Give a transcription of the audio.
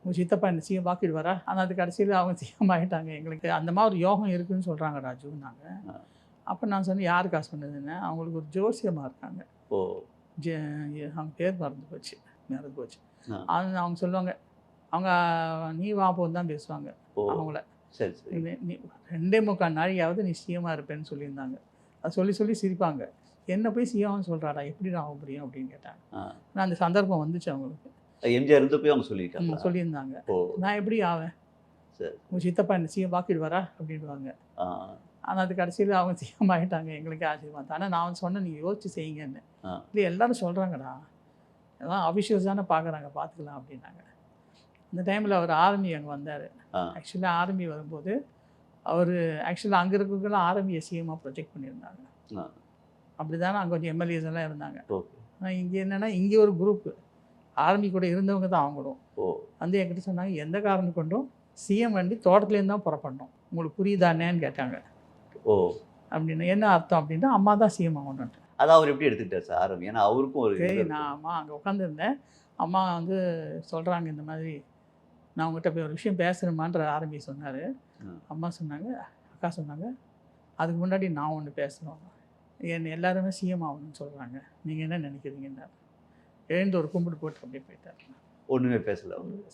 உங்கள் சித்தப்பா என்ன சிஎம் வாக்கிடுவாரா? ஆனால் அது கடைசியில் அவங்க சிஎம் ஆகிட்டாங்க. எங்களுக்கு அந்த மாதிரி ஒரு யோகம் இருக்குதுன்னு சொல்கிறாங்க ராஜுன்னாங்க. அப்போ நான் சொன்னேன், யாருக்கா சொன்னதுன்னு. அவங்களுக்கு ஒரு ஜோசியமாக இருக்காங்க. ஓ ஜே அவங்க பேர் மறந்து போச்சு. அது அவங்க சொல்லுவாங்க, அவங்க நீ வா போன்னு தான் பேசுவாங்க அவங்கள. சரி சரி. நீ 2.25 நாளைக்காவது நீ சிஎம்மாக இருப்பேன்னு சொல்லியிருந்தாங்க. அது சொல்லி சொல்லி சிரிப்பாங்க. என்ன போய் சிஎம்னு சொல்கிறாடா, எப்படி நான் ஆக முடியும் அப்படின்னு கேட்டாங்க. நான் அந்த சந்தர்ப்பம் வந்துச்சு அவங்களுக்கு. எம்ஜிஆர் இருந்தப்போ அவங்க சொல்லியிருக்காங்க. சொல்லியிருந்தாங்க. நான் எப்படி ஆவேன்? சரி. உங்கள் சித்தப்பா என்ன சிஎம் வாக்கிடுவாரா அப்படின்வாங்க. ஆனால் அது கடைசியில் அவங்க சிஎம் ஆகிட்டாங்க. எங்களுக்கு ஆச்சரியமாக தான். ஆனால் நான் சொன்னேன், நீங்கள் யோசிச்சு செய்யுங்கன்னு. இல்லை எல்லாரும் சொல்கிறாங்கடா, எல்லாம் அஃபிஷியல்ஸ் தானே பார்க்குறாங்க, பார்த்துக்கலாம் அப்படின்னாங்க. இந்த டைமில் அவர் ஆர்மி அங்கே வந்தார். ஆக்சுவலாக ஆர்மி வரும்போது அவர் ஆக்சுவலாக அங்கே இருக்கிறவங்களாம் ஆர்மியை சிஎம்மாக ப்ரொஜெக்ட் பண்ணியிருந்தாங்க. அப்படி தானே அங்கே கொஞ்சம் எம்எல்ஏஸ் எல்லாம் இருந்தாங்க. ஆனால் இங்கே என்னென்னா, இங்கே ஒரு குரூப்பு ஆர்மி கூட இருந்தவங்க தான் அவங்களும் வந்து என்கிட்ட சொன்னாங்க, எந்த காரணம் கொண்டும் சிஎம் வண்டி தோட்டத்துலேருந்து தான் புறப்படணும், உங்களுக்கு புரியுதானேன்னு கேட்டாங்க. அப்படின்னு என்ன அர்த்தம் அப்படின்னா, அம்மா தான் சிஎம் ஆகணுன்ட்டு. அதை அவர் எப்படி எடுத்துக்கிட்டார் சார் ஆர்மி? ஏன்னா அவருக்கும் ஒரு நான் அம்மா அங்கே உட்காந்துருந்தேன். அம்மா வந்து சொல்கிறாங்க, இந்த மாதிரி நான் உங்கள்கிட்ட போய் ஒரு விஷயம் பேசுகிறேம்மான்ற ஆரம்பி சொன்னார். அம்மா சொன்னாங்க, அக்கா சொன்னாங்க, அதுக்கு முன்னாடி நான் ஒன்று பேசணும், என்னை எல்லாருமே சிஎம் ஆகணும்னு சொல்கிறாங்க, நீங்கள் என்ன நினைக்கிறீங்கன்னாரு. எழுந்து ஒரு கும்பிட்டு போட்டு அப்படியே போயிட்டார். ஒன்றுமே பேசலை.